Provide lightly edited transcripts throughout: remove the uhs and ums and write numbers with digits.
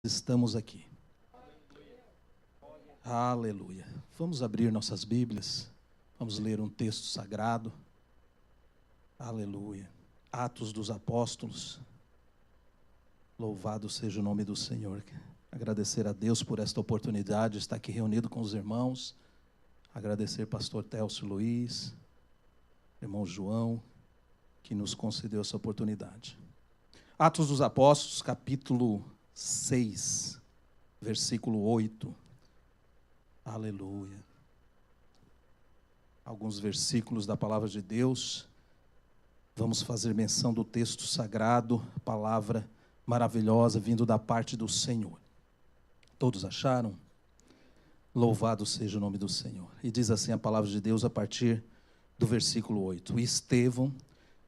Estamos aqui. Aleluia. Vamos abrir nossas Bíblias. Vamos ler um texto sagrado. Aleluia. Atos dos Apóstolos. Louvado seja o nome do Senhor. Agradecer a Deus por esta oportunidade de estar aqui reunido com os irmãos. Agradecer pastor Télcio Luiz, irmão João, que nos concedeu essa oportunidade. Atos dos Apóstolos, capítulo 6, versículo 8. Aleluia. Alguns versículos da palavra de Deus. Vamos fazer menção do texto sagrado, palavra maravilhosa vindo da parte do Senhor. Todos acharam? Louvado seja o nome do Senhor. E diz assim a palavra de Deus a partir do versículo 8. E Estevão,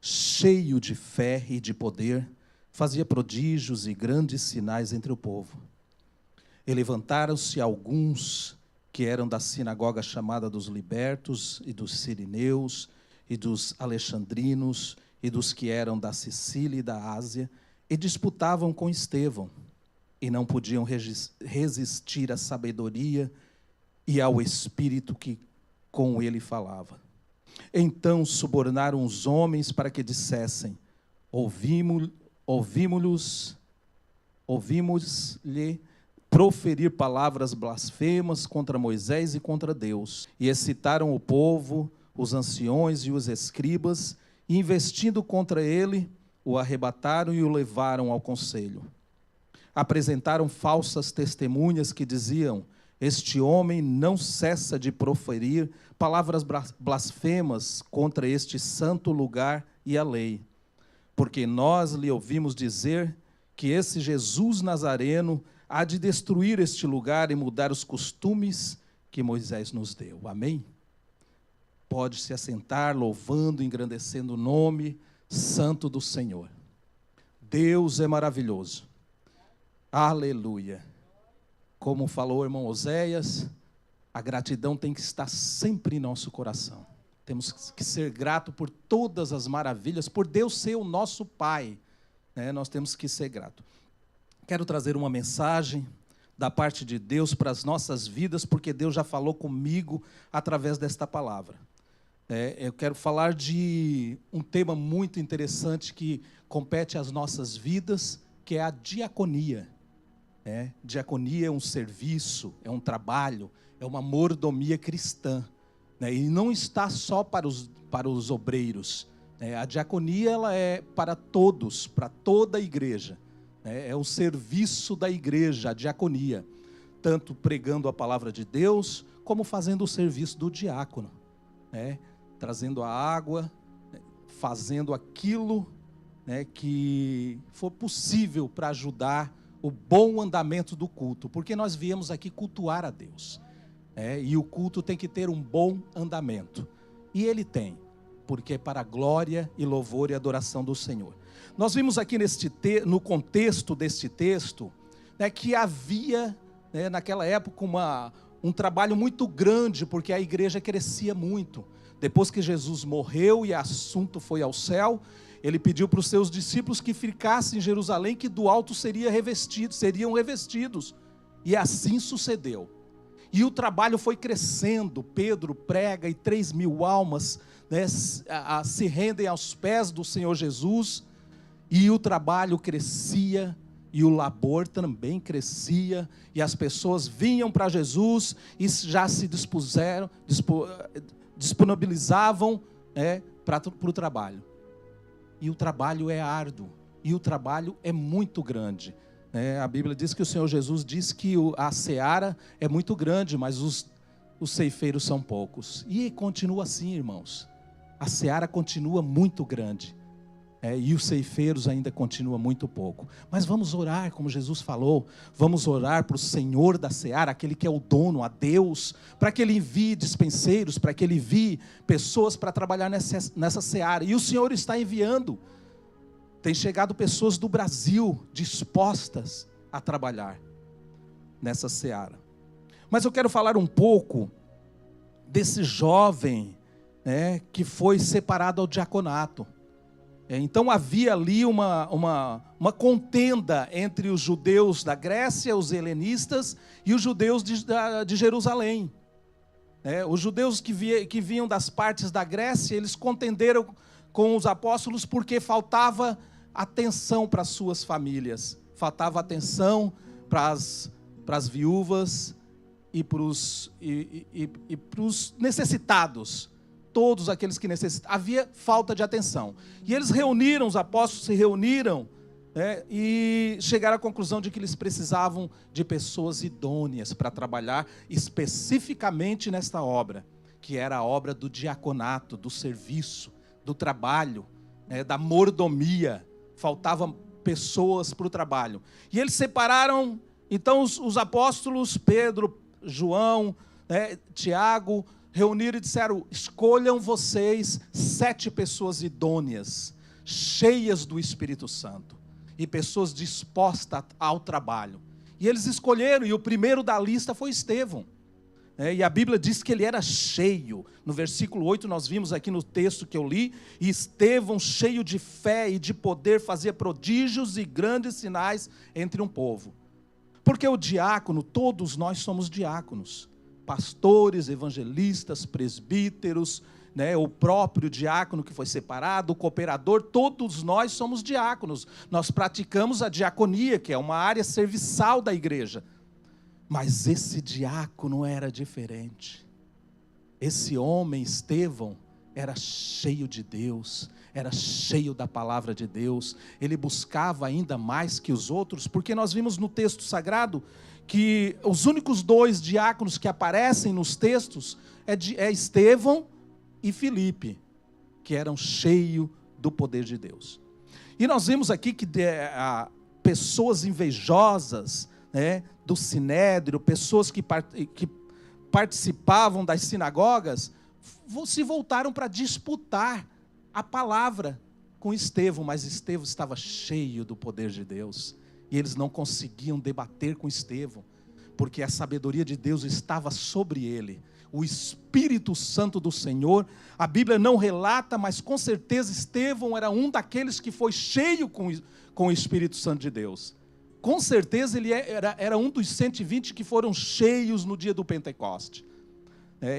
cheio de fé e de poder, fazia prodígios e grandes sinais entre o povo. E levantaram-se alguns que eram da sinagoga chamada dos libertos, e dos sirineus, e dos alexandrinos, e dos que eram da Sicília e da Ásia, e disputavam com Estevão, e não podiam resistir à sabedoria e ao Espírito que com ele falava. Então subornaram os homens para que dissessem: ouvimos-lhe proferir palavras blasfemas contra Moisés e contra Deus. E excitaram o povo, os anciões e os escribas, e investindo contra ele, o arrebataram e o levaram ao conselho. Apresentaram falsas testemunhas que diziam: este homem não cessa de proferir palavras blasfemas contra este santo lugar e a lei. Porque nós lhe ouvimos dizer que esse Jesus Nazareno há de destruir este lugar e mudar os costumes que Moisés nos deu. Amém? Pode se assentar, louvando, engrandecendo o nome santo do Senhor. Deus é maravilhoso. Aleluia. Como falou o irmão Oséias, a gratidão tem que estar sempre em nosso coração. Temos que ser gratos por todas as maravilhas, por Deus ser o nosso Pai. Nós temos que ser gratos. Quero trazer uma mensagem da parte de Deus para as nossas vidas, porque Deus já falou comigo através desta palavra. Eu quero falar de um tema muito interessante que compete às nossas vidas, que é a diaconia. Diaconia é um serviço, é um trabalho, é uma mordomia cristã. E não está só para os obreiros. A diaconia ela é para todos, para toda a igreja. É o serviço da igreja, a diaconia. Tanto pregando a palavra de Deus, como fazendo o serviço do diácono. Trazendo a água, fazendo aquilo que for possível para ajudar o bom andamento do culto. Porque nós viemos aqui cultuar a Deus. E o culto tem que ter um bom andamento. E ele tem, porque é para a glória e louvor e adoração do Senhor. Nós vimos aqui no contexto deste texto, que havia, naquela época, um trabalho muito grande, porque a igreja crescia muito. Depois que Jesus morreu e o assunto foi ao céu, ele pediu para os seus discípulos que ficassem em Jerusalém, que do alto seriam revestidos. E assim sucedeu. E o trabalho foi crescendo. Pedro prega e 3.000 almas se rendem aos pés do Senhor Jesus. E o trabalho crescia, e o labor também crescia, e as pessoas vinham para Jesus e já se disponibilizavam para o trabalho. E o trabalho é árduo, e o trabalho é muito grande. A Bíblia diz que o Senhor Jesus diz que a seara é muito grande, mas os ceifeiros são poucos. E continua assim, irmãos. A seara continua muito grande. E os ceifeiros ainda continuam muito pouco. Mas vamos orar, como Jesus falou. Vamos orar para o Senhor da seara, aquele que é o dono, a Deus, para que Ele envie dispenseiros, para que Ele envie pessoas para trabalhar nessa seara. E o Senhor está enviando. Tem chegado pessoas do Brasil dispostas a trabalhar nessa seara. Mas eu quero falar um pouco desse jovem que foi separado ao diaconato. Então havia ali uma contenda entre os judeus da Grécia, os helenistas, e os judeus de Jerusalém. Os judeus que vinham das partes da Grécia, eles contenderam com os apóstolos porque faltava atenção para as suas famílias, faltava atenção para as viúvas e para os necessitados. Todos aqueles que necessitavam, havia falta de atenção. E eles reuniram, os apóstolos se reuniram, e chegaram à conclusão de que eles precisavam de pessoas idôneas para trabalhar especificamente nesta obra, que era a obra do diaconato, do serviço, do trabalho, da mordomia. Faltavam pessoas para o trabalho. E eles separaram, então, os apóstolos, Pedro, João, Tiago, reuniram e disseram: escolham vocês 7 pessoas idôneas, cheias do Espírito Santo, e pessoas dispostas ao trabalho. E eles escolheram, e o primeiro da lista foi Estevão. E a Bíblia diz que ele era cheio. No versículo 8 nós vimos aqui no texto que eu li: e Estevão, cheio de fé e de poder, fazia prodígios e grandes sinais entre um povo. Porque o diácono, todos nós somos diáconos, pastores, evangelistas, presbíteros, o próprio diácono que foi separado, o cooperador, todos nós somos diáconos. Nós praticamos a diaconia, que é uma área serviçal da igreja. Mas esse diácono era diferente. Esse homem, Estevão, era cheio de Deus, era cheio da palavra de Deus. Ele buscava ainda mais que os outros, porque nós vimos no texto sagrado que os únicos 2 diáconos que aparecem nos textos é Estevão e Filipe, que eram cheios do poder de Deus. E nós vimos aqui que pessoas invejosas, do sinédrio, pessoas que participavam das sinagogas, se voltaram para disputar a palavra com Estevão, mas Estevão estava cheio do poder de Deus, e eles não conseguiam debater com Estevão, porque a sabedoria de Deus estava sobre ele. O Espírito Santo do Senhor, a Bíblia não relata, mas com certeza Estevão era um daqueles que foi cheio com o Espírito Santo de Deus. Com certeza ele era um dos 120 que foram cheios no dia do Pentecoste.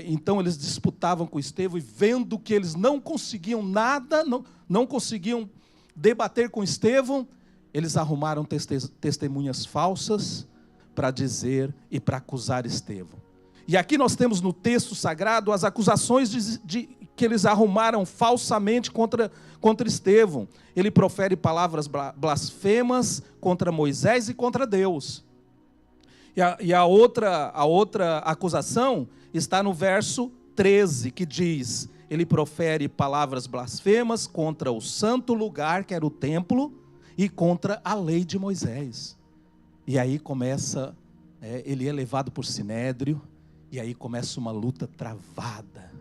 Então eles disputavam com Estevão, e vendo que eles não conseguiam nada, não conseguiam debater com Estevão, eles arrumaram testemunhas falsas para dizer e para acusar Estevão. E aqui nós temos no texto sagrado as acusações que eles arrumaram falsamente contra Estevão. Ele profere palavras blasfemas contra Moisés e contra Deus. E a outra acusação está no verso 13, que diz: ele profere palavras blasfemas contra o santo lugar, que era o templo, e contra a lei de Moisés. E aí começa, ele é levado por sinédrio, e aí começa uma luta travada.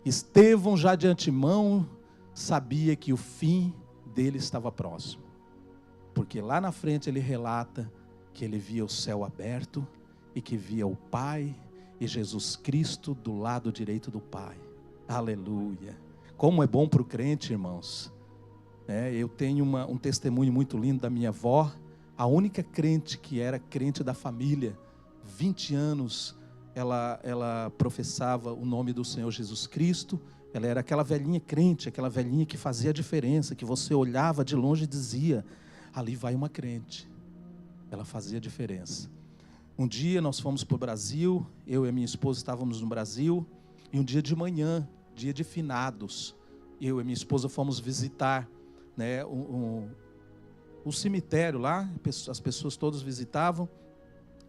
Estevão, já de antemão, sabia que o fim dele estava próximo, porque lá na frente ele relata que ele via o céu aberto, e que via o Pai e Jesus Cristo do lado direito do Pai. Aleluia! Como é bom para o crente, irmãos. Eu tenho um testemunho muito lindo da minha avó, a única crente que era crente da família. 20 anos ela professava o nome do Senhor Jesus Cristo. Ela era aquela velhinha crente, aquela velhinha que fazia a diferença, que você olhava de longe e dizia: ali vai uma crente. Ela fazia a diferença. Um dia nós fomos para o Brasil, eu e a minha esposa estávamos no Brasil, e um dia de manhã, dia de finados, eu e minha esposa fomos visitar o cemitério lá, as pessoas todas visitavam,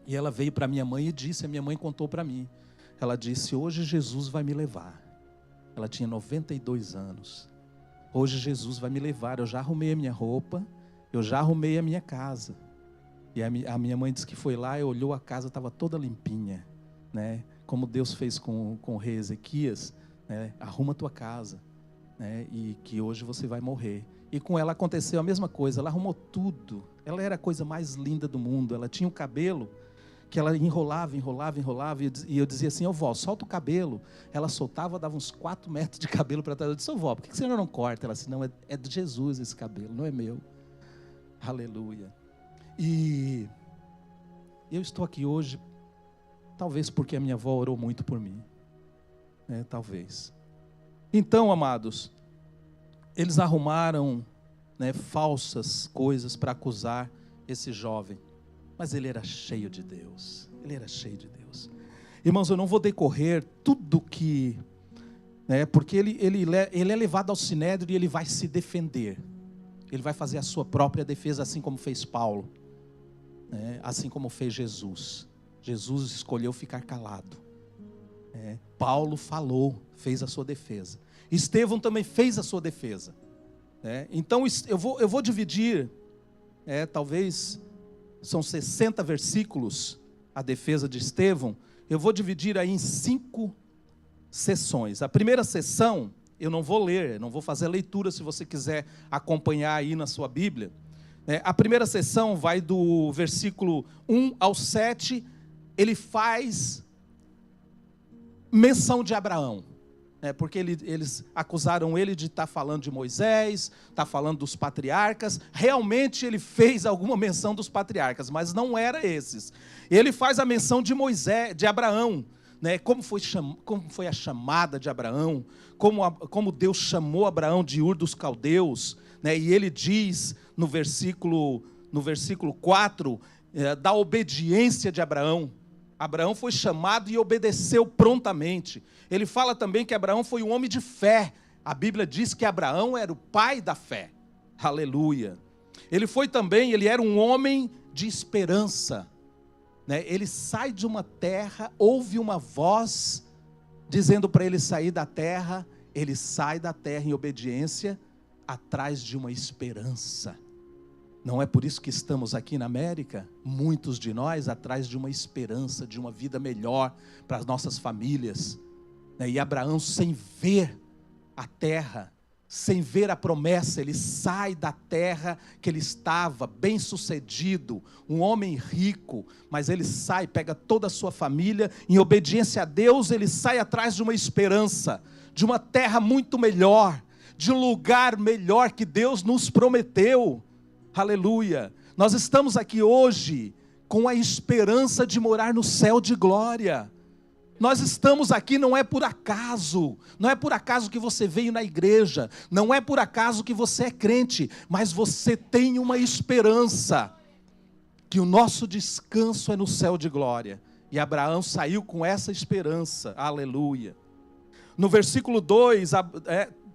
e ela veio para minha mãe e disse, a minha mãe contou para mim, ela disse: hoje Jesus vai me levar. Ela tinha 92 anos. Hoje Jesus vai me levar, eu já arrumei a minha roupa, eu já arrumei a minha casa. E a minha mãe disse que foi lá e olhou, a casa estava toda limpinha, como Deus fez com o rei Ezequias, arruma a tua casa, e que hoje você vai morrer. E com ela aconteceu a mesma coisa, ela arrumou tudo. Ela era a coisa mais linda do mundo, ela tinha um cabelo que ela enrolava, e eu dizia assim: ô vó, solta o cabelo. Ela soltava, dava uns 4 metros de cabelo para trás. Eu disse: ô vó, por que a senhora não corta? Ela disse: não, é de Jesus esse cabelo, não é meu. Aleluia. E eu estou aqui hoje, talvez porque a minha avó orou muito por mim, talvez. Então, amados, eles arrumaram, falsas coisas para acusar esse jovem, mas ele era cheio de Deus, Irmãos, eu não vou decorrer tudo que, porque ele é levado ao sinédrio e ele vai se defender, ele vai fazer a sua própria defesa, assim como fez Paulo, assim como fez Jesus. Jesus escolheu ficar calado, Paulo falou, fez a sua defesa, Estevão também fez a sua defesa. Então eu vou dividir, talvez são 60 versículos a defesa de Estevão. Eu vou dividir aí em 5 sessões. A primeira sessão eu não vou ler, não vou fazer a leitura, se você quiser acompanhar aí na sua Bíblia. A primeira sessão vai do versículo 1 ao 7, ele faz menção de Abraão. Porque eles acusaram ele de estar falando de Moisés, estar falando dos patriarcas. Realmente ele fez alguma menção dos patriarcas, mas não era esses. Ele faz a menção de Moisés, de Abraão, como foi a chamada de Abraão, como Deus chamou Abraão de Ur dos Caldeus, e ele diz no versículo 4, da obediência de Abraão. Abraão foi chamado e obedeceu prontamente. Ele fala também que Abraão foi um homem de fé. A Bíblia diz que Abraão era o pai da fé. Aleluia. Ele era um homem de esperança. Ele sai de uma terra, ouve uma voz dizendo para ele sair da terra. Ele sai da terra em obediência, atrás de uma esperança. Não é por isso que estamos aqui na América, muitos de nós, atrás de uma esperança, de uma vida melhor para as nossas famílias. E Abraão, sem ver a terra, sem ver a promessa, ele sai da terra que ele estava, bem sucedido, um homem rico, mas ele sai, pega toda a sua família, em obediência a Deus, ele sai atrás de uma esperança, de uma terra muito melhor, de um lugar melhor que Deus nos prometeu. Aleluia. Nós estamos aqui hoje com a esperança de morar no céu de glória. Nós estamos aqui não é por acaso, não é por acaso que você veio na igreja, não é por acaso que você é crente, mas você tem uma esperança, que o nosso descanso é no céu de glória. E Abraão saiu com essa esperança, aleluia. No versículo 2,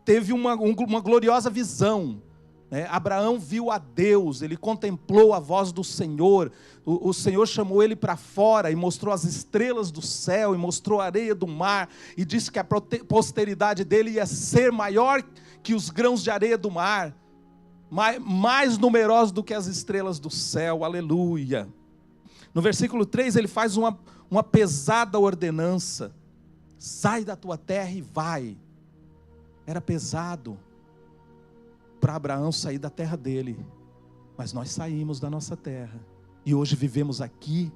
teve uma gloriosa visão. Abraão viu a Deus, ele contemplou a voz do Senhor, o Senhor chamou ele para fora e mostrou as estrelas do céu, e mostrou a areia do mar, e disse que a posteridade dele ia ser maior que os grãos de areia do mar, mais numerosos do que as estrelas do céu, aleluia. No versículo 3 ele faz uma pesada ordenança: sai da tua terra e vai. Era pesado para Abraão sair da terra dele, mas nós saímos da nossa terra, e hoje vivemos aqui,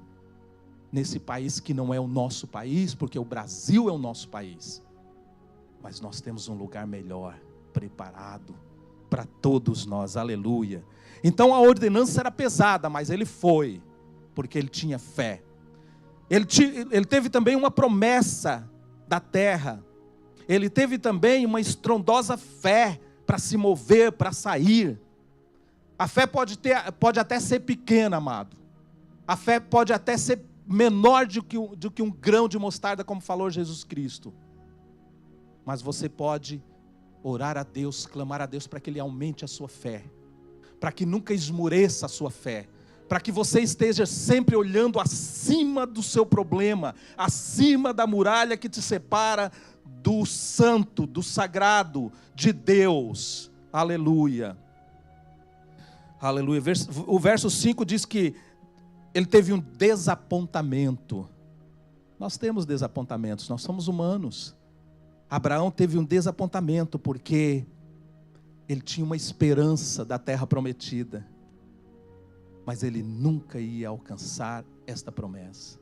nesse país que não é o nosso país, porque o Brasil é o nosso país, mas nós temos um lugar melhor, preparado, para todos nós, aleluia. Então a ordenança era pesada, mas ele foi, porque ele tinha fé. Ele teve também uma promessa da terra, ele teve também uma estrondosa fé, para se mover, para sair. A fé pode até ser pequena, amado. A fé pode até ser menor do que um grão de mostarda, como falou Jesus Cristo. Mas você pode orar a Deus, clamar a Deus para que Ele aumente a sua fé, para que nunca esmoreça a sua fé, para que você esteja sempre olhando acima do seu problema, acima da muralha que te separa do santo, do sagrado de Deus. Aleluia. Aleluia. O verso 5 diz que ele teve um desapontamento. Nós temos desapontamentos, nós somos humanos. Abraão teve um desapontamento porque ele tinha uma esperança da terra prometida. mas ele nunca ia alcançar esta promessa.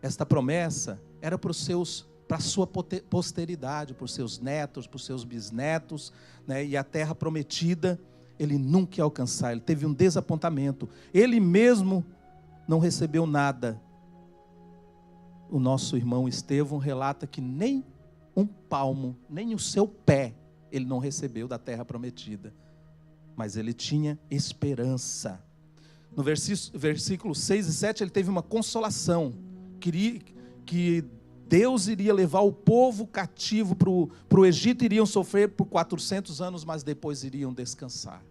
Esta promessa era para a sua posteridade, para os seus netos, para os seus bisnetos, né? E a terra prometida, ele nunca ia alcançar. Ele teve um desapontamento. Ele mesmo não recebeu nada. O nosso irmão Estevão relata que nem um palmo, nem o seu pé, ele não recebeu da terra prometida. Mas ele tinha esperança. No versículo 6 e 7, ele teve uma consolação. Que Deus iria levar o povo cativo para o Egito, iriam sofrer por 400 anos, mas depois iriam descansar.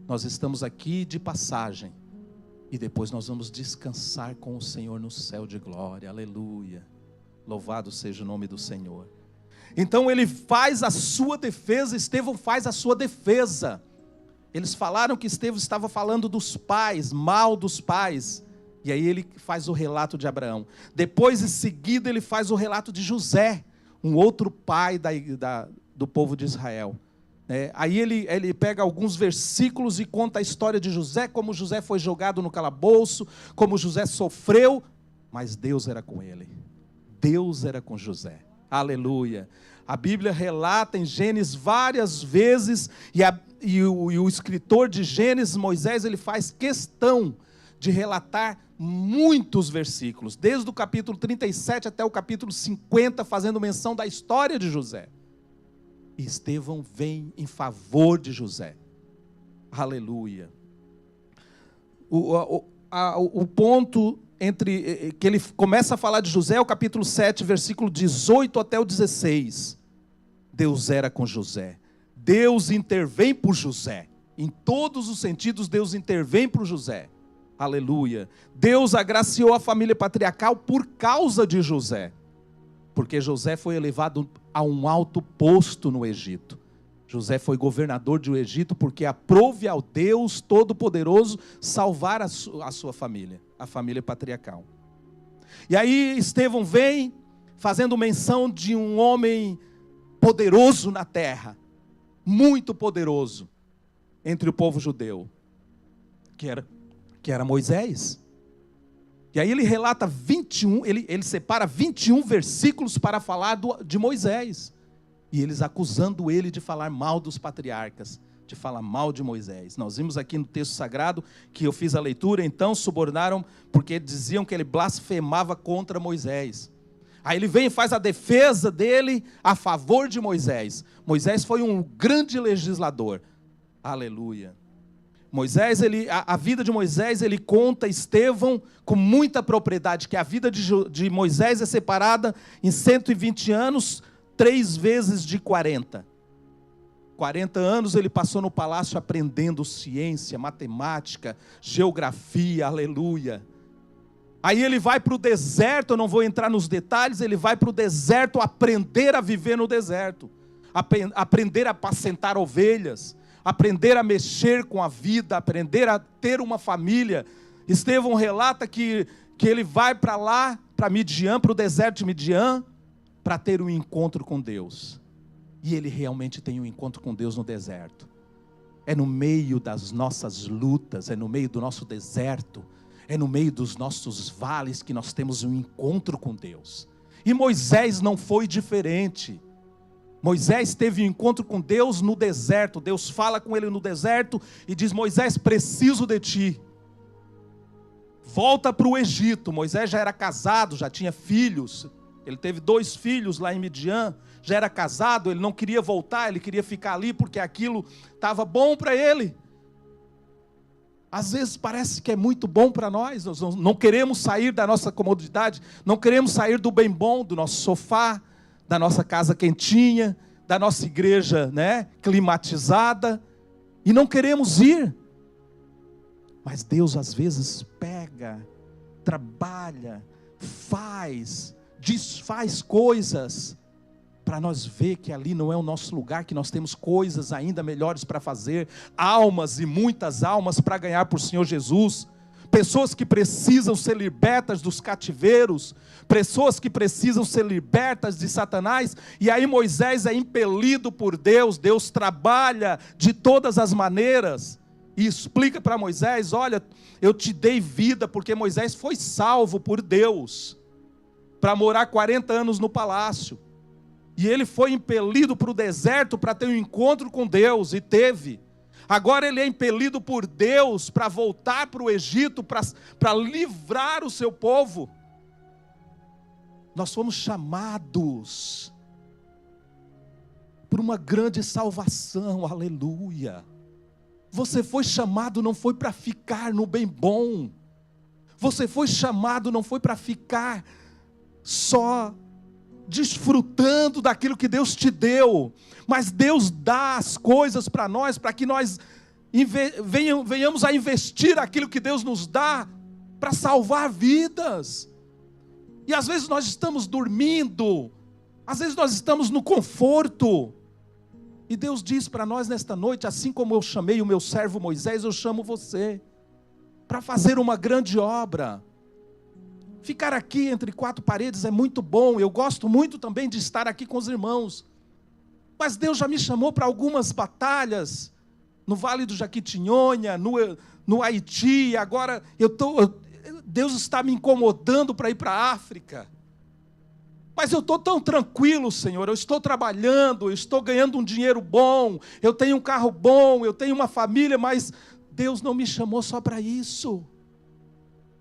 Nós estamos aqui de passagem, e depois nós vamos descansar com o Senhor no céu de glória, aleluia, louvado seja o nome do Senhor. Então ele faz a sua defesa, Estevão faz a sua defesa. Eles falaram que Estevão estava falando dos pais, mal dos pais. E aí ele faz o relato de Abraão. Depois, em seguida, ele faz o relato de José, um outro pai do povo de Israel. Aí ele pega alguns versículos e conta a história de José, como José foi jogado no calabouço, como José sofreu, mas Deus era com ele. Deus era com José. Aleluia. A Bíblia relata em Gênesis várias vezes, e o escritor de Gênesis, Moisés, ele faz questão de relatar muitos versículos, desde o capítulo 37 até o capítulo 50, fazendo menção da história de José. E Estevão vem em favor de José. Aleluia. O ponto que ele começa a falar de José é o capítulo 7, versículo 18 até o 16. Deus era com José. Deus intervém por José. Em todos os sentidos, Deus intervém por José. Aleluia. Deus agraciou a família patriarcal por causa de José. Porque José foi elevado a um alto posto no Egito. José foi governador do Egito porque aprove ao Deus Todo-Poderoso salvar a sua família, a família patriarcal. E aí Estevão vem fazendo menção de um homem poderoso na terra, muito poderoso entre o povo judeu, que era Moisés. E aí ele relata 21, ele separa 21 versículos para falar de Moisés. E eles acusando ele de falar mal dos patriarcas, de falar mal de Moisés. Nós vimos aqui no texto sagrado, que eu fiz a leitura, então subornaram, porque diziam que ele blasfemava contra Moisés. Aí ele vem e faz a defesa dele a favor de Moisés. Moisés foi um grande legislador. Aleluia. Moisés, a vida de Moisés, ele conta Estevão com muita propriedade, que a vida de Moisés é separada em 120 anos, 3 vezes de 40. 40 anos ele passou no palácio aprendendo ciência, matemática, geografia, aleluia. Aí ele vai para o deserto, eu não vou entrar nos detalhes, ele vai para o deserto aprender a viver no deserto, aprender a apacentar ovelhas, aprender a mexer com a vida, aprender a ter uma família. Estevão relata que ele vai para lá, para Midian, para o deserto de Midian, para ter um encontro com Deus. E ele realmente tem um encontro com Deus no deserto. É no meio das nossas lutas, é no meio do nosso deserto, é no meio dos nossos vales que nós temos um encontro com Deus. E Moisés não foi diferente. Moisés teve um encontro com Deus no deserto. Deus fala com ele no deserto e diz: Moisés, preciso de ti. Volta para o Egito. Moisés já era casado, já tinha filhos. Ele teve 2 filhos lá em Midian, já era casado, ele não queria voltar, ele queria ficar ali porque aquilo estava bom para ele. Às vezes parece que é muito bom para nós não queremos sair da nossa comodidade, não queremos sair do bem bom, do nosso sofá, da nossa casa quentinha, da nossa igreja, climatizada, e não queremos ir. Mas Deus às vezes pega, trabalha, desfaz coisas, para nós ver que ali não é o nosso lugar, que nós temos coisas ainda melhores para fazer, almas e muitas almas para ganhar por Senhor Jesus, pessoas que precisam ser libertas dos cativeiros, pessoas que precisam ser libertas de Satanás. E aí Moisés é impelido por Deus, Deus trabalha de todas as maneiras, e explica para Moisés: olha, eu te dei vida, porque Moisés foi salvo por Deus, para morar 40 anos no palácio, e ele foi impelido para o deserto para ter um encontro com Deus, e teve. Agora ele é impelido por Deus para voltar para o Egito, para livrar o seu povo. Nós fomos chamados por uma grande salvação, aleluia. Você foi chamado, não foi para ficar no bem bom. Você foi chamado, não foi para ficar só desfrutando daquilo que Deus te deu, mas Deus dá as coisas para nós, para que nós venhamos a investir aquilo que Deus nos dá, para salvar vidas. E às vezes nós estamos dormindo, às vezes nós estamos no conforto, e Deus diz para nós nesta noite: assim como eu chamei o meu servo Moisés, eu chamo você, para fazer uma grande obra. Ficar aqui entre quatro paredes é muito bom, eu gosto muito também de estar aqui com os irmãos, mas Deus já me chamou para algumas batalhas, no Vale do Jequitinhonha, no Haiti, agora Deus está me incomodando para ir para a África, mas eu estou tão tranquilo, Senhor, eu estou trabalhando, eu estou ganhando um dinheiro bom, eu tenho um carro bom, eu tenho uma família, mas Deus não me chamou só para isso.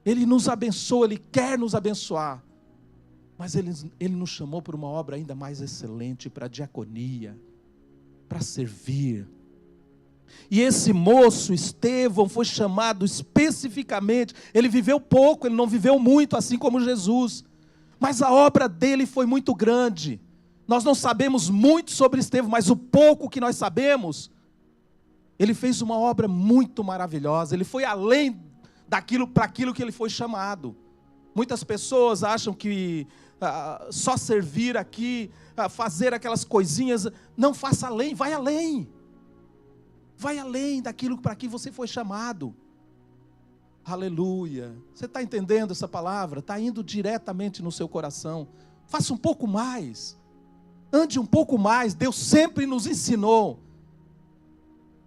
Ele nos abençoa, Ele quer nos abençoar, mas Ele nos chamou para uma obra ainda mais excelente, para a diaconia, para servir. E esse moço, Estevão, foi chamado especificamente, ele viveu pouco, ele não viveu muito, assim como Jesus, mas a obra dele foi muito grande. Nós não sabemos muito sobre Estevão, mas o pouco que nós sabemos, ele fez uma obra muito maravilhosa, ele foi além para aquilo que ele foi chamado. Muitas pessoas acham que só servir aqui, fazer aquelas coisinhas, não, faça além, vai além daquilo para que você foi chamado. Aleluia. Você está entendendo essa palavra? Está indo diretamente no seu coração. Faça um pouco mais, ande um pouco mais. Deus sempre nos ensinou.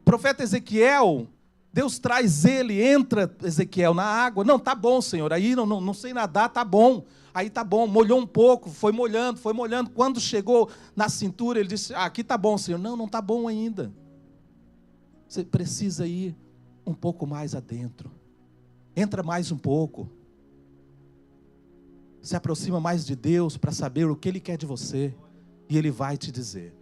O profeta Ezequiel, Deus traz ele, entra Ezequiel na água, não, tá bom, Senhor, aí não sei nadar, tá bom, aí tá bom, molhou um pouco, foi molhando, quando chegou na cintura, ele disse: aqui tá bom, Senhor, não tá bom ainda, você precisa ir um pouco mais adentro, entra mais um pouco, se aproxima mais de Deus, para saber o que Ele quer de você, e Ele vai te dizer.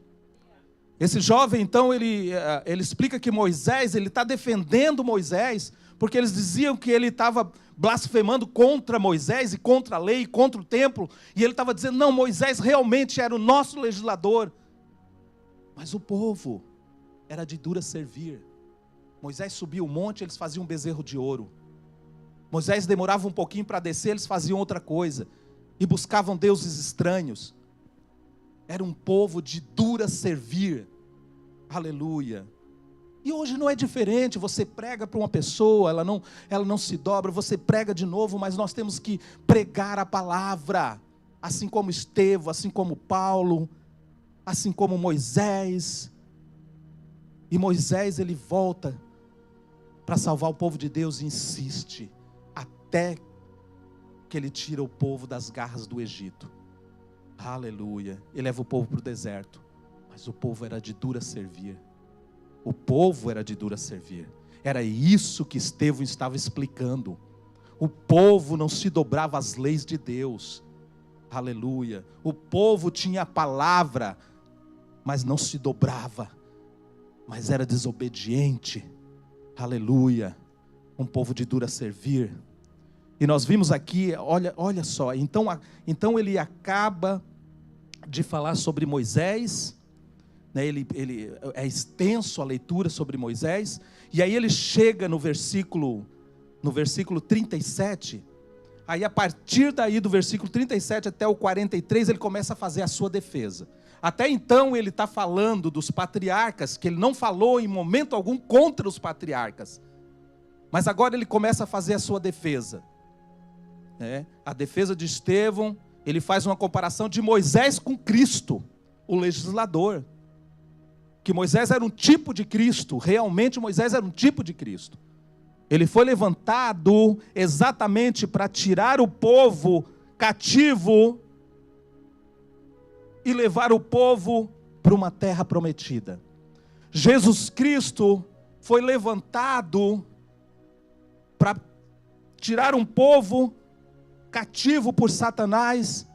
Esse jovem, então, ele explica que Moisés, ele está defendendo Moisés, porque eles diziam que ele estava blasfemando contra Moisés, e contra a lei, e contra o templo, e ele estava dizendo: não, Moisés realmente era o nosso legislador, mas o povo era de dura servir. Moisés subia o monte, eles faziam um bezerro de ouro. Moisés demorava um pouquinho para descer, eles faziam outra coisa, e buscavam deuses estranhos. Era um povo de dura servir, aleluia. E hoje não é diferente, você prega para uma pessoa, ela não se dobra, você prega de novo, mas nós temos que pregar a palavra, assim como Estevão, assim como Paulo, assim como Moisés. E Moisés, ele volta para salvar o povo de Deus e insiste, até que ele tira o povo das garras do Egito. Aleluia. Ele leva o povo para o deserto, mas o povo era de dura servir. O povo era de dura servir. Era isso que Estevão estava explicando. O povo não se dobrava às leis de Deus. Aleluia. O povo tinha a palavra, mas não se dobrava, mas era desobediente. Aleluia. Um povo de dura servir. E nós vimos aqui, olha só, então ele acaba de falar sobre Moisés, né, ele é extenso a leitura sobre Moisés, e aí ele chega no versículo 37, aí a partir daí do versículo 37 até o 43, ele começa a fazer a sua defesa. Até então ele está falando dos patriarcas, que ele não falou em momento algum contra os patriarcas, mas agora ele começa a fazer a sua defesa. A defesa de Estevão, ele faz uma comparação de Moisés com Cristo, o legislador. que Moisés era um tipo de Cristo, realmente Moisés era um tipo de Cristo. Ele foi levantado exatamente para tirar o povo cativo e levar o povo para uma terra prometida. Jesus Cristo foi levantado para tirar um povo cativo por Satanás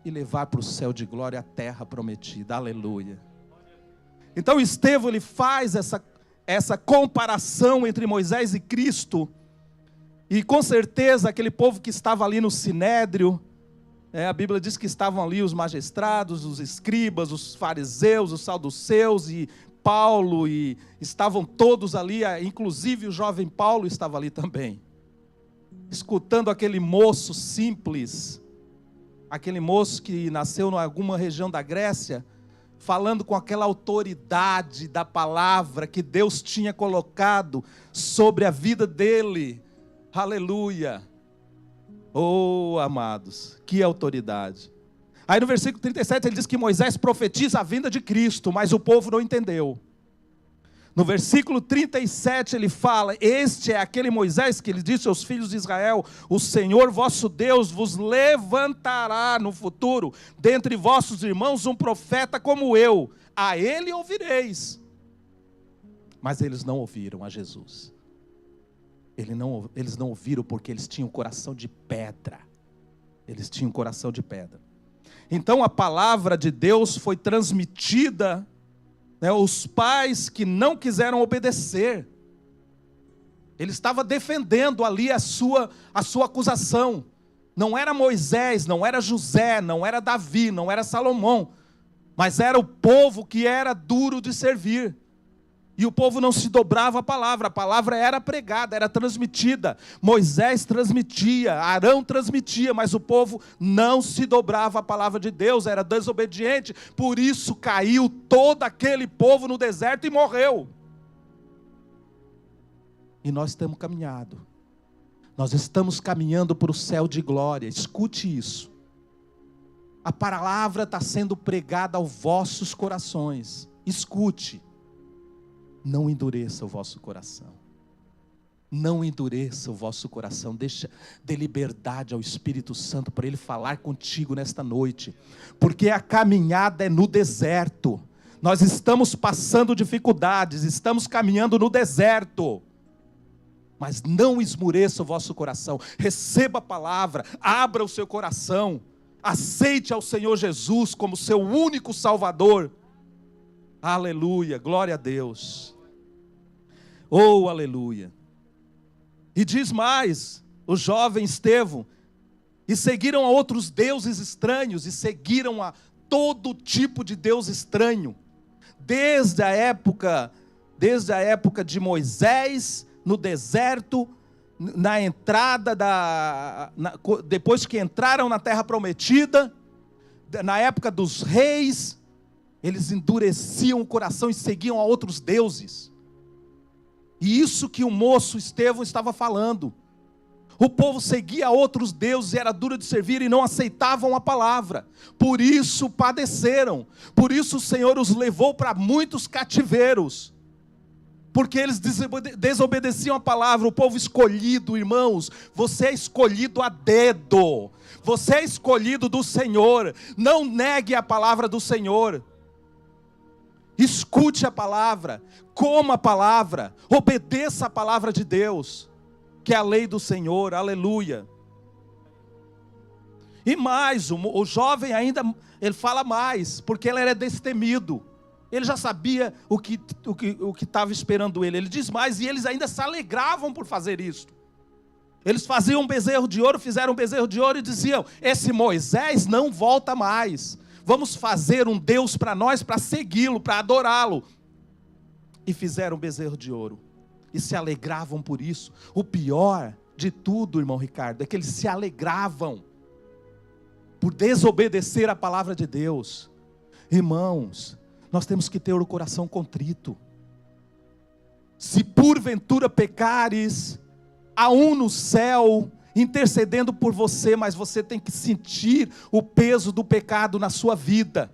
e levar para o céu de glória a terra prometida. Aleluia. Então Estevão, ele faz essa comparação entre Moisés e Cristo, e com certeza aquele povo que estava ali no Sinédrio, a Bíblia diz que estavam ali os magistrados, os escribas, os fariseus, os saduceus e Paulo, e estavam todos ali, inclusive o jovem Paulo estava ali também, escutando aquele moço simples, aquele moço que nasceu em alguma região da Grécia, falando com aquela autoridade da palavra que Deus tinha colocado sobre a vida dele. Aleluia. Oh, amados, que autoridade. Aí no versículo 37 ele diz que Moisés profetiza a vinda de Cristo, mas o povo não entendeu. No versículo 37 ele fala: este é aquele Moisés que ele disse aos filhos de Israel: o Senhor vosso Deus vos levantará no futuro, dentre vossos irmãos, um profeta como eu, a ele ouvireis. Mas eles não ouviram a Jesus. Eles não ouviram porque eles tinham coração de pedra. Eles tinham coração de pedra. Então a palavra de Deus foi transmitida, os pais que não quiseram obedecer, ele estava defendendo ali a sua acusação. Não era Moisés, não era José, não era Davi, não era Salomão, mas era o povo que era duro de servir, e o povo não se dobrava à palavra. A palavra era pregada, era transmitida, Moisés transmitia, Arão transmitia, mas o povo não se dobrava à palavra de Deus, era desobediente. Por isso caiu todo aquele povo no deserto e morreu. E nós estamos caminhando, nós estamos caminhando para o céu de glória. Escute isso, a palavra está sendo pregada aos vossos corações. Escute: não endureça o vosso coração. Não endureça o vosso coração. Dê liberdade ao Espírito Santo para Ele falar contigo nesta noite. Porque a caminhada é no deserto. Nós estamos passando dificuldades, estamos caminhando no deserto. Mas não esmureça o vosso coração. Receba a palavra, abra o seu coração. Aceite ao Senhor Jesus como seu único Salvador. Aleluia, glória a Deus. Oh, aleluia. E diz mais, o jovem Estevão: e seguiram a outros deuses estranhos, e seguiram a todo tipo de Deus estranho, desde a época de Moisés, no deserto, na entrada depois que entraram na terra prometida, na época dos reis, eles endureciam o coração e seguiam a outros deuses. E isso que o moço Estevão estava falando. O povo seguia outros deuses, era duro de servir e não aceitavam a palavra. Por isso padeceram. Por isso o Senhor os levou para muitos cativeiros. Porque eles desobedeciam a palavra. O povo escolhido, irmãos, você é escolhido a dedo. Você é escolhido do Senhor. Não negue a palavra do Senhor. Escute a palavra, coma a palavra, obedeça a palavra de Deus, que é a lei do Senhor. Aleluia. E mais, o jovem ainda, ele fala mais, porque ele era destemido. Ele já sabia o que estava esperando ele. Ele diz mais: e eles ainda se alegravam por fazer isso. Eles faziam um bezerro de ouro, fizeram um bezerro de ouro e diziam: esse Moisés não volta mais. Vamos fazer um Deus para nós, para segui-lo, para adorá-lo. E fizeram um bezerro de ouro. E se alegravam por isso. O pior de tudo, irmão Ricardo, é que eles se alegravam por desobedecer a palavra de Deus. Irmãos, nós temos que ter o coração contrito. Se porventura pecares, há um no céu intercedendo por você, mas você tem que sentir o peso do pecado na sua vida.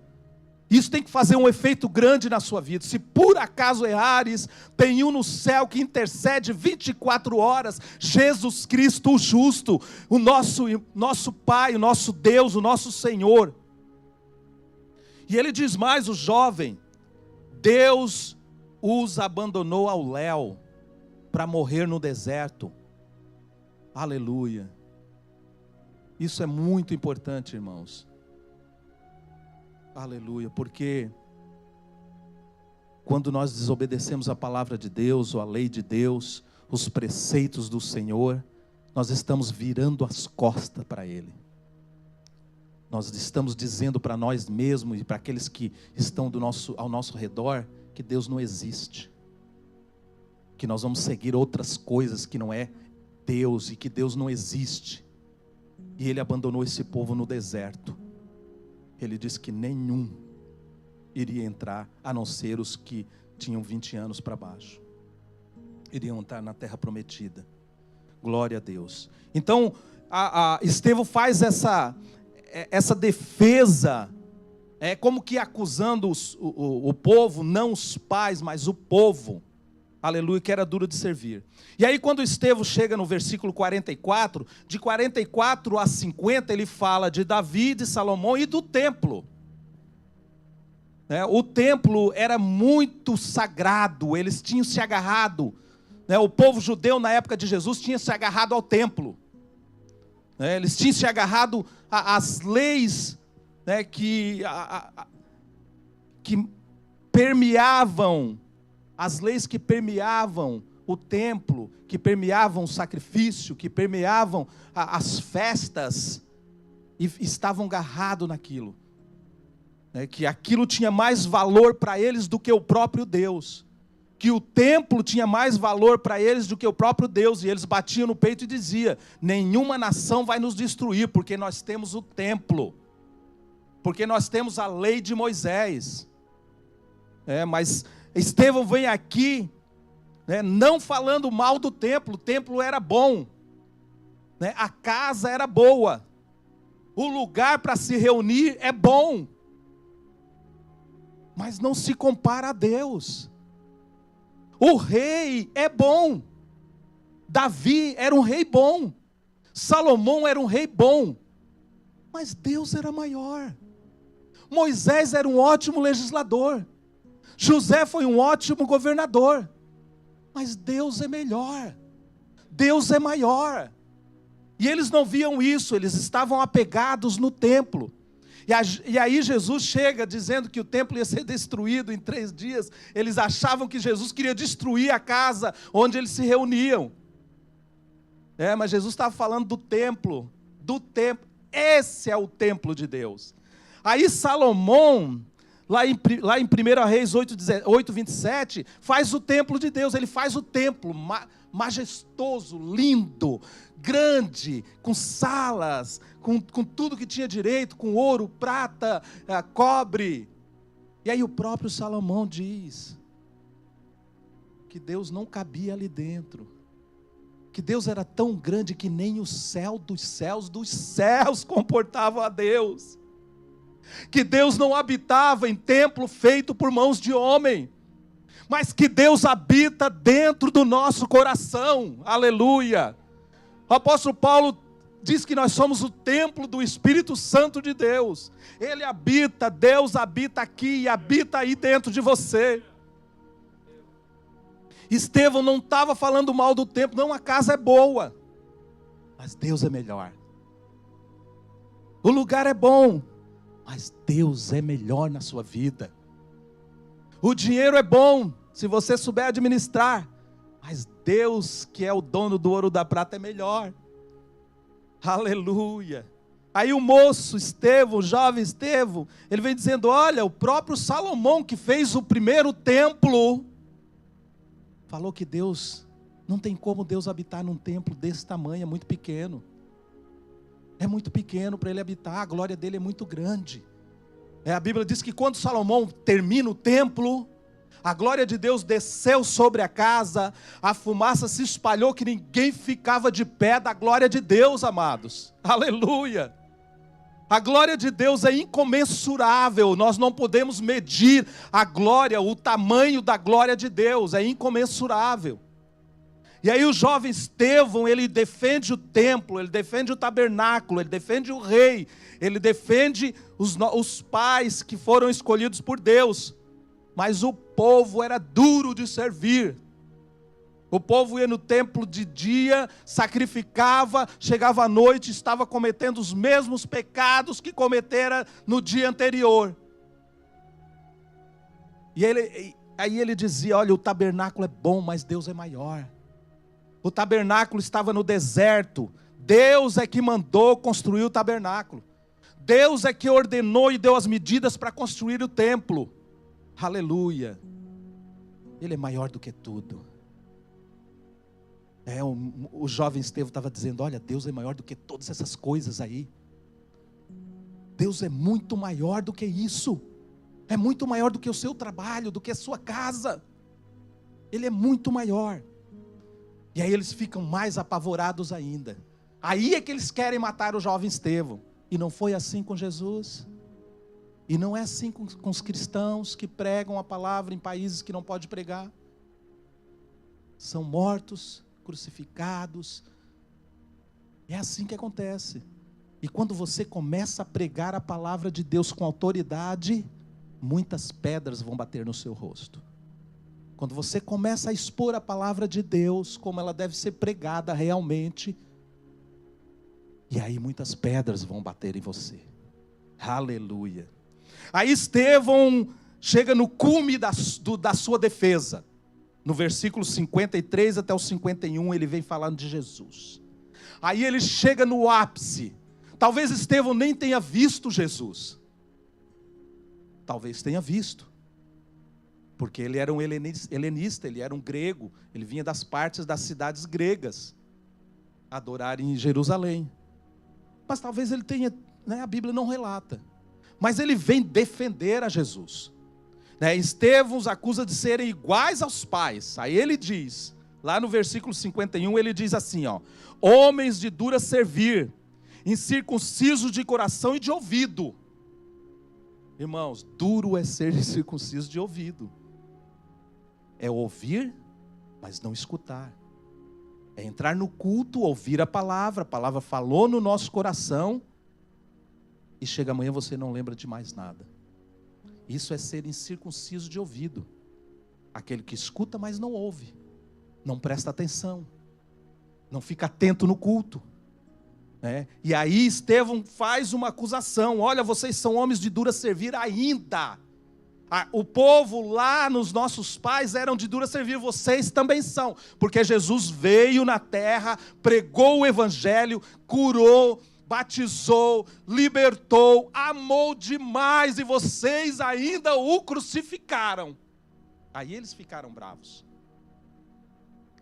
Isso tem que fazer um efeito grande na sua vida. Se por acaso errares, tem um no céu que intercede 24 horas, Jesus Cristo o justo, o nosso Pai, o nosso Deus, o nosso Senhor. E ele diz mais, o jovem, Deus os abandonou ao léu, para morrer no deserto. Aleluia. Isso é muito importante, irmãos. Aleluia, porque quando nós desobedecemos a palavra de Deus, ou a lei de Deus, os preceitos do Senhor, nós estamos virando as costas para Ele. Nós estamos dizendo para nós mesmos e para aqueles que estão ao nosso redor, que Deus não existe. Que nós vamos seguir outras coisas que não é Deus, e que Deus não existe. E Ele abandonou esse povo no deserto. Ele disse que nenhum iria entrar, a não ser os que tinham 20 anos para baixo. Iriam entrar na terra prometida. Glória a Deus. Então, Estevão faz essa defesa, como que acusando o povo, não os pais, mas o povo. Aleluia, que era duro de servir. E aí quando Estevão chega no versículo 44, de 44 a 50, ele fala de Davi, de Salomão e do templo. O templo era muito sagrado, eles tinham se agarrado. O povo judeu na época de Jesus tinha se agarrado ao templo. Eles tinham se agarrado às leis que permeavam, as leis que permeavam o templo, que permeavam o sacrifício, que permeavam as festas, e estavam agarrados naquilo. Que aquilo tinha mais valor para eles do que o próprio Deus. Que o templo tinha mais valor para eles do que o próprio Deus. E eles batiam no peito e diziam: nenhuma nação vai nos destruir, porque nós temos o templo. Porque nós temos a lei de Moisés. Mas Estevão vem aqui, não falando mal do templo. O templo era bom, a casa era boa, o lugar para se reunir é bom, mas não se compara a Deus. O rei é bom. Davi era um rei bom, Salomão era um rei bom, mas Deus era maior. Moisés era um ótimo legislador, José foi um ótimo governador, mas Deus é melhor, Deus é maior. E eles não viam isso, eles estavam apegados no templo. E aí Jesus chega dizendo que o templo ia ser destruído em 3 dias. Eles achavam que Jesus queria destruir a casa onde eles se reuniam. Mas Jesus estava falando do templo, esse é o templo de Deus. Aí Salomão, lá em 1 Reis 8:27, faz o templo de Deus. Ele faz o templo majestoso, lindo, grande, com salas, com tudo que tinha direito, com ouro, prata, cobre. E aí o próprio Salomão diz que Deus não cabia ali dentro, que Deus era tão grande que nem o céu dos céus comportava a Deus, que Deus não habitava em templo feito por mãos de homem, mas que Deus habita dentro do nosso coração. Aleluia. O apóstolo Paulo diz que nós somos o templo do Espírito Santo de Deus. Ele habita, Deus habita aqui e habita aí dentro de você. Estevão não estava falando mal do templo, não, a casa é boa, mas Deus é melhor. O lugar é bom, mas Deus é melhor na sua vida. O dinheiro é bom, se você souber administrar, mas Deus, que é o dono do ouro e da prata, é melhor. Aleluia. Aí o moço Estevão, o jovem Estevão, ele vem dizendo: olha, o próprio Salomão, que fez o primeiro templo, falou que Deus, não tem como Deus habitar num templo desse tamanho, é muito pequeno. É muito pequeno para ele habitar, a glória dele é muito grande. A Bíblia diz que quando Salomão termina o templo, a glória de Deus desceu sobre a casa, a fumaça se espalhou que ninguém ficava de pé da glória de Deus, amados. Aleluia. A glória de Deus é incomensurável, nós não podemos medir a glória, o tamanho da glória de Deus, é incomensurável. E aí o jovem Estevão, ele defende o templo, ele defende o tabernáculo, ele defende o rei, ele defende os pais que foram escolhidos por Deus. Mas o povo era duro de servir. O povo ia no templo de dia, sacrificava, chegava à noite, estava cometendo os mesmos pecados que cometera no dia anterior. E aí ele dizia, olha, o tabernáculo é bom, mas Deus é maior. O tabernáculo estava no deserto. Deus é que mandou construir o tabernáculo. Deus é que ordenou e deu as medidas para construir o templo. Aleluia. Ele é maior do que tudo. O jovem Estevão estava dizendo, olha, Deus é maior do que todas essas coisas aí. Deus é muito maior do que isso. É muito maior do que o seu trabalho, do que a sua casa. Ele é muito maior. E aí eles ficam mais apavorados ainda. Aí é que eles querem matar o jovem Estevão. E não foi assim com Jesus. E não é assim com os cristãos que pregam a palavra em países que não pode pregar. São mortos, crucificados. É assim que acontece. E quando você começa a pregar a palavra de Deus com autoridade, muitas pedras vão bater no seu rosto. Quando você começa a expor a palavra de Deus, como ela deve ser pregada realmente, e aí muitas pedras vão bater em você. Aleluia. Aí Estevão chega no cume da sua defesa. No versículo 53 até o 51, ele vem falando de Jesus. Aí ele chega no ápice. Talvez Estevão nem tenha visto Jesus. Talvez tenha visto. Porque ele era um helenista, ele era um grego, ele vinha das partes das cidades gregas, adorar em Jerusalém. Mas talvez ele tenha, a Bíblia não relata. Mas ele vem defender a Jesus. Estevão os acusa de serem iguais aos pais. Aí ele diz, lá no versículo 51, ele diz assim, homens de dura servir, incircuncisos de coração e de ouvido. Irmãos, duro é ser incircunciso de ouvido. É ouvir, mas não escutar. É entrar no culto, ouvir a palavra falou no nosso coração, e chega amanhã você não lembra de mais nada. Isso é ser incircunciso de ouvido. Aquele que escuta, mas não ouve, não presta atenção, não fica atento no culto. E aí Estevão faz uma acusação, olha, vocês são homens de dura servir ainda. O povo lá nos nossos pais eram de dura servir, vocês também são, porque Jesus veio na terra, pregou o evangelho, curou, batizou, libertou, amou demais, e vocês ainda o crucificaram. Aí eles ficaram bravos.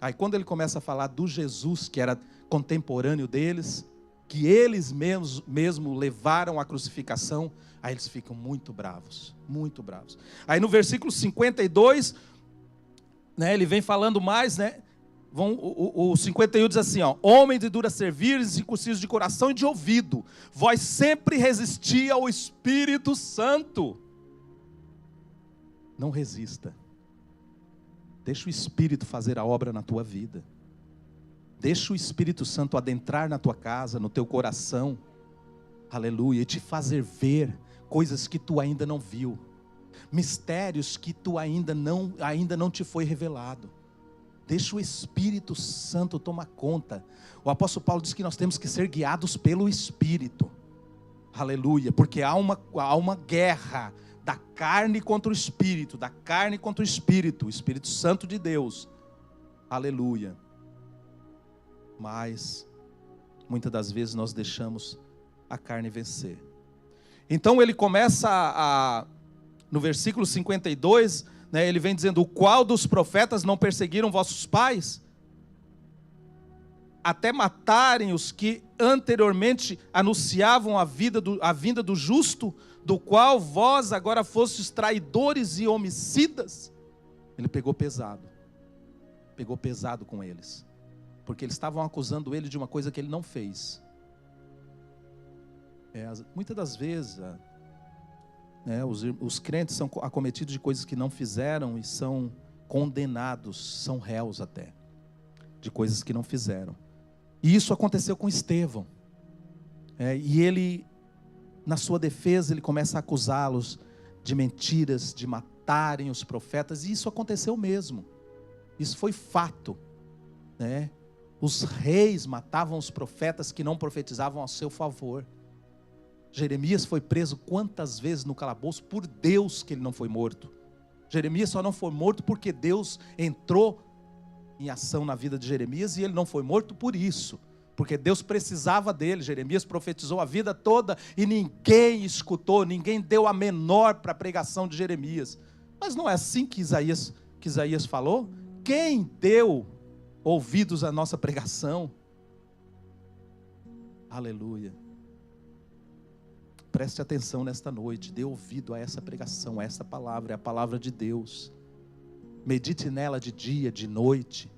Aí quando ele começa a falar do Jesus que era contemporâneo deles, que eles mesmo levaram à crucificação, aí eles ficam muito bravos, muito bravos. Aí no versículo 52, ele vem falando mais, o 51 diz assim, homem de dura servir, incircunciso de coração e de ouvido, vós sempre resisti ao Espírito Santo. Não resista. Deixa o Espírito fazer a obra na tua vida. Deixa o Espírito Santo adentrar na tua casa, no teu coração, aleluia, e te fazer ver coisas que tu ainda não viu, mistérios que tu ainda não te foi revelado. Deixa o Espírito Santo tomar conta. O apóstolo Paulo diz que nós temos que ser guiados pelo Espírito, aleluia, porque há uma guerra da carne contra o Espírito, da carne contra o Espírito Santo de Deus, aleluia. Mas muitas das vezes nós deixamos a carne vencer. Então ele começa no versículo 52, ele vem dizendo, o qual dos profetas não perseguiram vossos pais, até matarem os que anteriormente anunciavam a vinda do justo, do qual vós agora fostes traidores e homicidas. Ele pegou pesado com eles, porque eles estavam acusando ele de uma coisa que ele não fez. Muitas das vezes, os crentes são acometidos de coisas que não fizeram e são condenados, são réus até, de coisas que não fizeram. E isso aconteceu com Estevão. E ele, na sua defesa, ele começa a acusá-los de mentiras, de matarem os profetas, e isso aconteceu mesmo. Isso foi fato, Os reis matavam os profetas que não profetizavam a seu favor. Jeremias foi preso quantas vezes no calabouço? Por Deus que ele não foi morto. Jeremias só não foi morto porque Deus entrou em ação na vida de Jeremias, e ele não foi morto por isso, porque Deus precisava dele. Jeremias profetizou a vida toda e ninguém escutou, ninguém deu a menor para a pregação de Jeremias. Mas não é assim que Isaías falou? Quem deu ouvidos à nossa pregação? Aleluia. Preste atenção nesta noite, dê ouvido a essa pregação, a essa palavra, é a palavra de Deus. Medite nela de dia, de noite,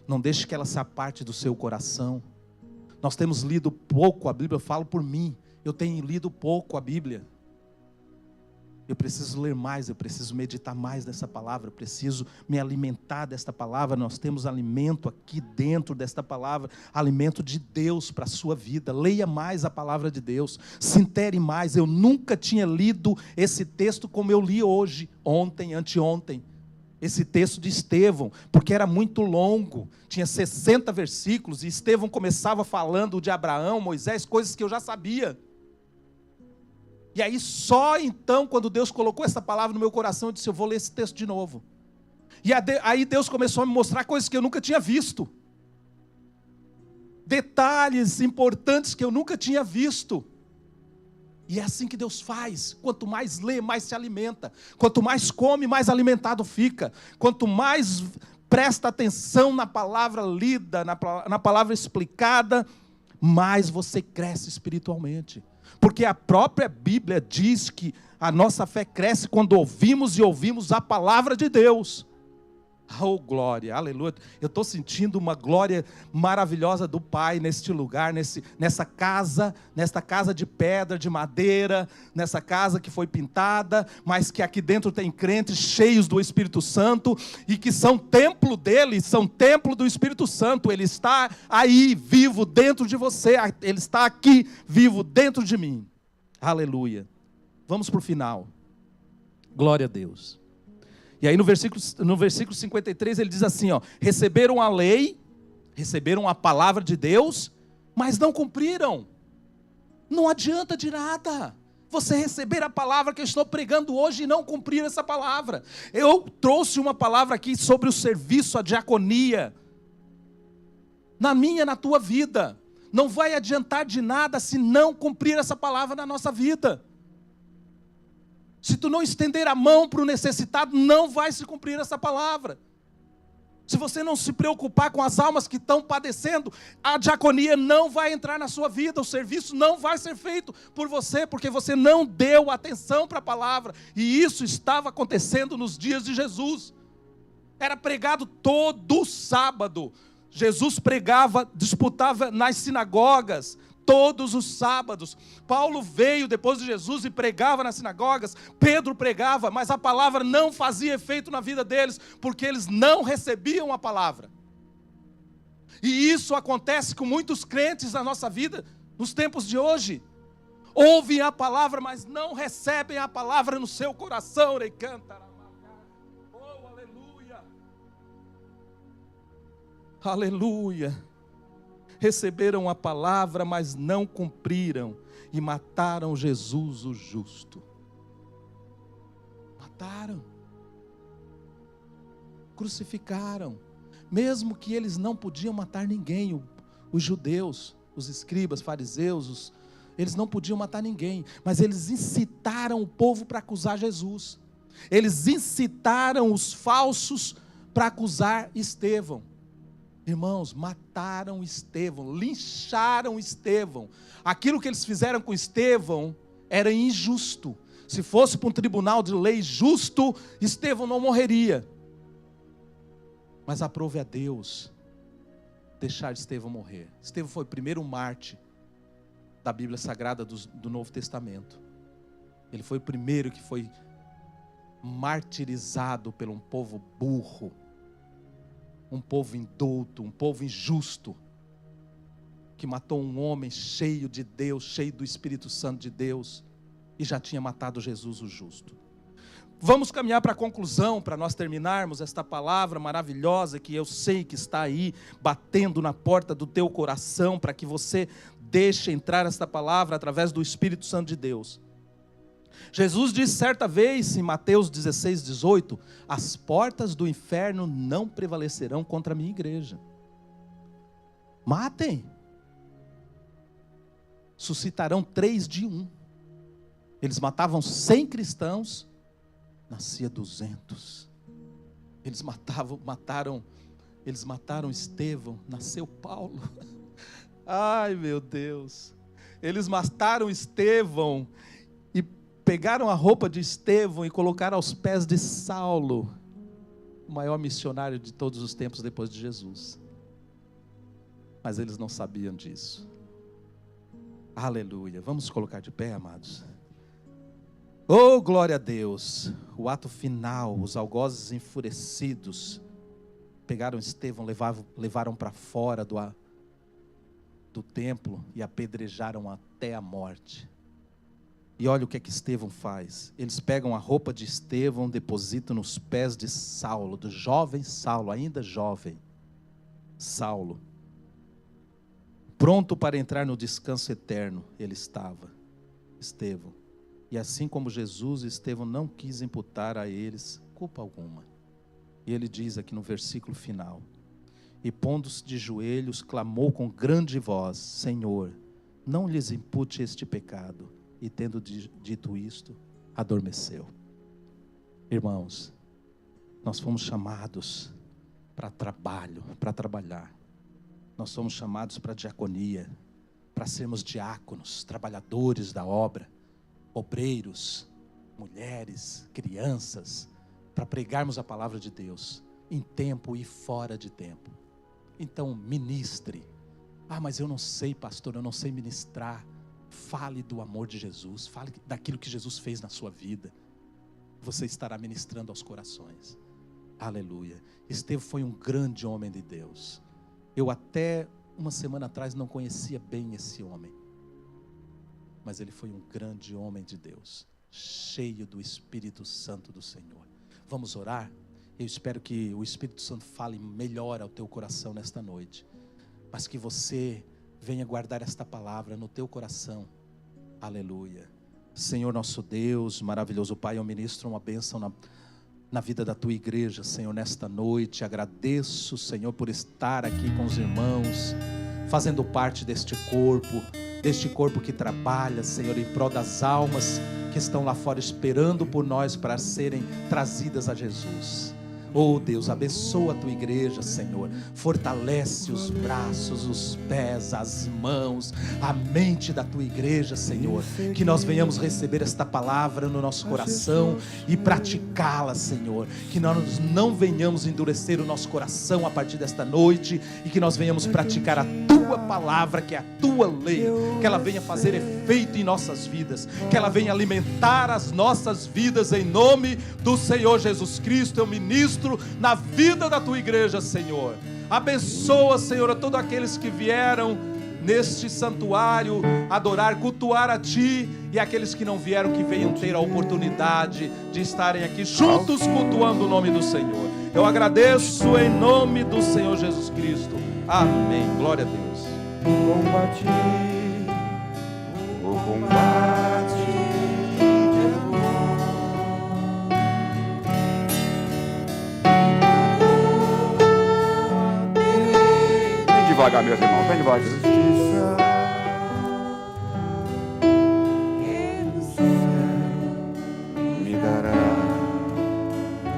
não deixe que ela se aparte do seu coração. Nós temos lido pouco a Bíblia, eu falo por mim, eu tenho lido pouco a Bíblia. Eu preciso ler mais, eu preciso meditar mais nessa palavra, eu preciso me alimentar desta palavra. Nós temos alimento aqui dentro desta palavra, alimento de Deus para a sua vida. Leia mais a palavra de Deus, se intere mais. Eu nunca tinha lido esse texto como eu li hoje, ontem, anteontem. Esse texto de Estevão, porque era muito longo, tinha 60 versículos, e Estevão começava falando de Abraão, Moisés, coisas que eu já sabia. E aí só então, quando Deus colocou essa palavra no meu coração, eu disse, eu vou ler esse texto de novo. E aí Deus começou a me mostrar coisas que eu nunca tinha visto. Detalhes importantes que eu nunca tinha visto. E é assim que Deus faz. Quanto mais lê, mais se alimenta. Quanto mais come, mais alimentado fica. Quanto mais presta atenção na palavra lida, na palavra explicada, mais você cresce espiritualmente. Porque a própria Bíblia diz que a nossa fé cresce quando ouvimos a palavra de Deus. Oh, glória, aleluia. Eu estou sentindo uma glória maravilhosa do Pai neste lugar, nesta casa de pedra, de madeira, nessa casa que foi pintada, mas que aqui dentro tem crentes cheios do Espírito Santo, e que são templo dele, são templo do Espírito Santo. Ele está aí, vivo dentro de você, ele está aqui, vivo dentro de mim. Aleluia. Vamos para o final. Glória a Deus. E aí no versículo 53 ele diz assim, receberam a lei, receberam a palavra de Deus, mas não cumpriram. Não adianta de nada você receber a palavra que eu estou pregando hoje e não cumprir essa palavra. Eu trouxe uma palavra aqui sobre o serviço, a diaconia, na tua vida. Não vai adiantar de nada se não cumprir essa palavra na nossa vida. Se tu não estender a mão para o necessitado, não vai se cumprir essa palavra. Se você não se preocupar com as almas que estão padecendo, a diaconia não vai entrar na sua vida, o serviço não vai ser feito por você, porque você não deu atenção para a palavra. E isso estava acontecendo nos dias de Jesus. Era pregado todo sábado. Jesus pregava, disputava nas sinagogas, todos os sábados. Paulo veio depois de Jesus e pregava nas sinagogas. Pedro pregava, mas a palavra não fazia efeito na vida deles, porque eles não recebiam a palavra. E isso acontece com muitos crentes na nossa vida, nos tempos de hoje. Ouvem a palavra, mas não recebem a palavra no seu coração. Oh, aleluia. Aleluia. Receberam a palavra, mas não cumpriram, e mataram Jesus o justo. Mataram. Crucificaram. Mesmo que eles não podiam matar ninguém, os judeus, os escribas, fariseus, eles não podiam matar ninguém, mas eles incitaram o povo para acusar Jesus. Eles incitaram os falsos para acusar Estevão. Irmãos, mataram Estevão, lincharam Estevão. Aquilo que eles fizeram com Estevão era injusto. Se fosse para um tribunal de lei justo, Estevão não morreria. Mas aprove a Deus deixar Estevão morrer. Estevão foi o primeiro mártir. da Bíblia Sagrada do Novo Testamento. Ele foi o primeiro que foi martirizado por um povo burro, um povo indulto, um povo injusto, que matou um homem cheio de Deus, cheio do Espírito Santo de Deus, e já tinha matado Jesus o justo. Vamos caminhar para a conclusão, para nós terminarmos esta palavra maravilhosa, que eu sei que está aí, batendo na porta do teu coração, para que você deixe entrar esta palavra através do Espírito Santo de Deus. Jesus disse certa vez, em Mateus 16:18, as portas do inferno não prevalecerão contra a minha igreja. Matem. Suscitarão 3 de 1. Eles matavam 100 cristãos, nascia 200. Eles mataram Estevão, nasceu Paulo. Ai, meu Deus. Eles mataram Estevão e pegaram a roupa de Estevão e colocaram aos pés de Saulo, o maior missionário de todos os tempos depois de Jesus. Mas eles não sabiam disso. Aleluia. Vamos colocar de pé, amados. Oh, glória a Deus. O ato final, os algozes enfurecidos pegaram Estevão, levaram para fora do templo e apedrejaram até a morte. E olha o que Estevão faz. Eles pegam a roupa de Estevão, depositam nos pés de Saulo, do jovem Saulo, ainda jovem Saulo, pronto para entrar no descanso eterno. Ele estava, Estevão. E assim como Jesus, Estevão não quis imputar a eles culpa alguma. E ele diz aqui no versículo final: e pondo-se de joelhos, clamou com grande voz: Senhor, não lhes impute este pecado. E tendo dito isto, adormeceu. Irmãos, nós fomos chamados para trabalho, para trabalhar. Nós somos chamados para diaconia, para sermos diáconos, trabalhadores da obra, obreiros, mulheres, crianças, para pregarmos a palavra de Deus, em tempo e fora de tempo. Então ministre. Mas eu não sei, pastor, eu não sei ministrar. Fale do amor de Jesus, fale daquilo que Jesus fez na sua vida. Você estará ministrando aos corações. Aleluia. Estevão foi um grande homem de Deus. Eu até uma semana atrás não conhecia bem esse homem, mas ele foi um grande homem de Deus, cheio do Espírito Santo do Senhor. Vamos orar? Eu espero que o Espírito Santo fale melhor ao teu coração nesta noite, mas que você venha guardar esta palavra no teu coração. Aleluia. Senhor nosso Deus, maravilhoso Pai, eu ministro uma bênção na vida da tua igreja, Senhor, nesta noite. Agradeço, Senhor, por estar aqui com os irmãos, fazendo parte deste corpo que trabalha, Senhor, em prol das almas que estão lá fora esperando por nós para serem trazidas a Jesus. Oh Deus, abençoa a tua igreja, Senhor. Fortalece os braços, os pés, as mãos, a mente da tua igreja, Senhor. Que nós venhamos receber esta palavra no nosso coração e praticá-la, Senhor. Que nós não venhamos endurecer o nosso coração a partir desta noite, e que nós venhamos praticar a tua palavra, que é a tua lei. Que ela venha fazer efeito em nossas vidas, que ela venha alimentar as nossas vidas, em nome do Senhor Jesus Cristo. Eu ministro na vida da tua igreja, Senhor. Abençoa, Senhor, a todos aqueles que vieram neste santuário adorar, cultuar a ti, e aqueles que não vieram, que venham ter a oportunidade de estarem aqui juntos cultuando o nome do Senhor. Eu agradeço em nome do Senhor Jesus Cristo. Amém. Glória a Deus. Combati o combate de amor. Vem devagar, meus irmãos, vem devagar. Justiça que no céu me dará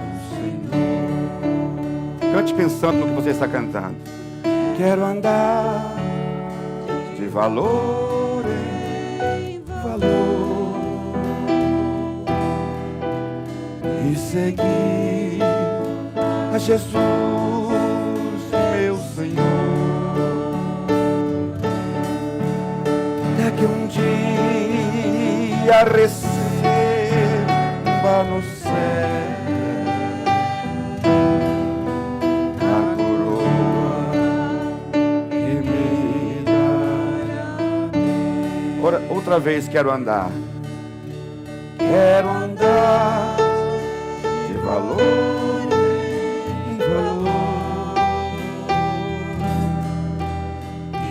o Senhor. Cante pensando no que você está cantando. Quero andar de valor em valor e seguir a Jesus, meu Senhor. Daqui um dia receba no céu a coroa que me dará. Outra vez quero andar. Quero andar de valor em valor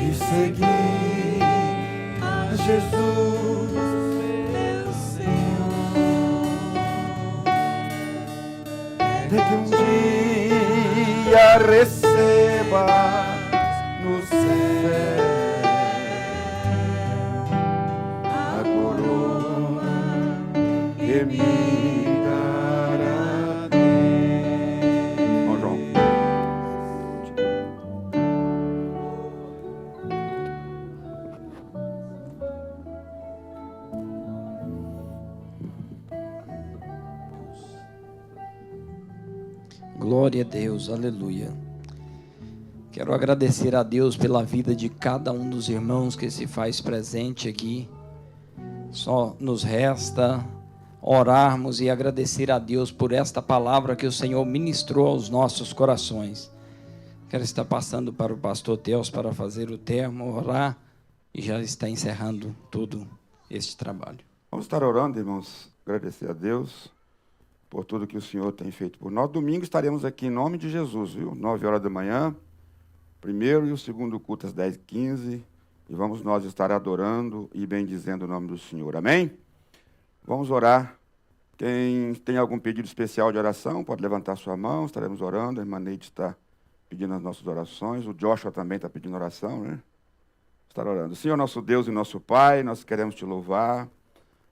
e seguir a Jesus, meu Senhor. Até que um dia receba no céu a coroa que me dará Deus. Bom, João. Glória a Deus, aleluia. Quero agradecer a Deus pela vida de cada um dos irmãos que se faz presente aqui. Só nos resta orarmos e agradecer a Deus por esta palavra que o Senhor ministrou aos nossos corações. Quero estar passando para o pastor Teos para fazer o termo, orar, e já está encerrando todo este trabalho. Vamos estar orando, irmãos, agradecer a Deus por tudo que o Senhor tem feito por nós. Domingo estaremos aqui em nome de Jesus, viu? 9 horas da manhã, primeiro e o segundo culto às 10h15, e vamos nós estar adorando e bendizendo o nome do Senhor. Amém? Vamos orar. Quem tem algum pedido especial de oração, pode levantar sua mão, estaremos orando. A irmã Neide está pedindo as nossas orações, o Joshua também está pedindo oração, né? Estar orando. Senhor, nosso Deus e nosso Pai, nós queremos te louvar,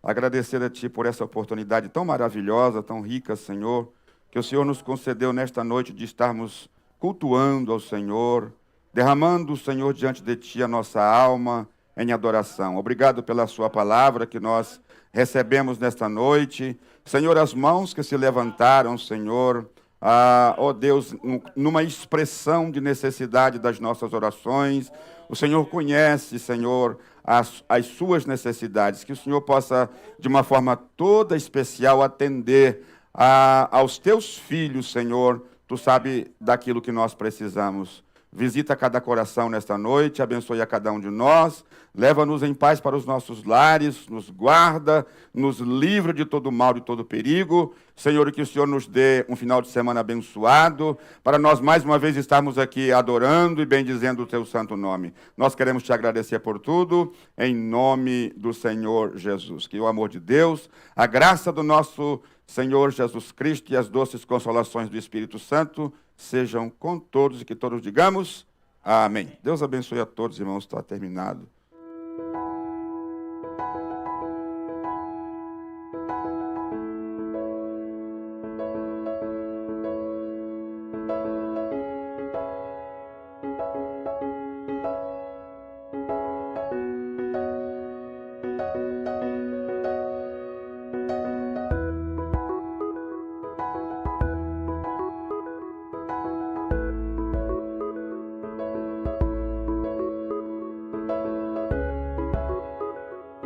agradecer a Ti por essa oportunidade tão maravilhosa, tão rica, Senhor, que o Senhor nos concedeu nesta noite de estarmos cultuando ao Senhor, derramando, Senhor, diante de Ti a nossa alma em adoração. Obrigado pela Sua palavra que nós recebemos nesta noite. Senhor, as mãos que se levantaram, Senhor, ó Deus, numa expressão de necessidade das nossas orações. O Senhor conhece, Senhor, as suas necessidades, que o Senhor possa, de uma forma toda especial, atender aos teus filhos, Senhor. Tu sabe daquilo que nós precisamos. Visita cada coração nesta noite, abençoe a cada um de nós, leva-nos em paz para os nossos lares, nos guarda, nos livra de todo mal, de todo perigo. Senhor, que o Senhor nos dê um final de semana abençoado, para nós mais uma vez estarmos aqui adorando e bendizendo o Teu santo nome. Nós queremos Te agradecer por tudo, em nome do Senhor Jesus. Que o amor de Deus, a graça do nosso Senhor Jesus Cristo e as doces consolações do Espírito Santo sejam com todos e que todos digamos amém. Deus abençoe a todos, irmãos. Está terminado.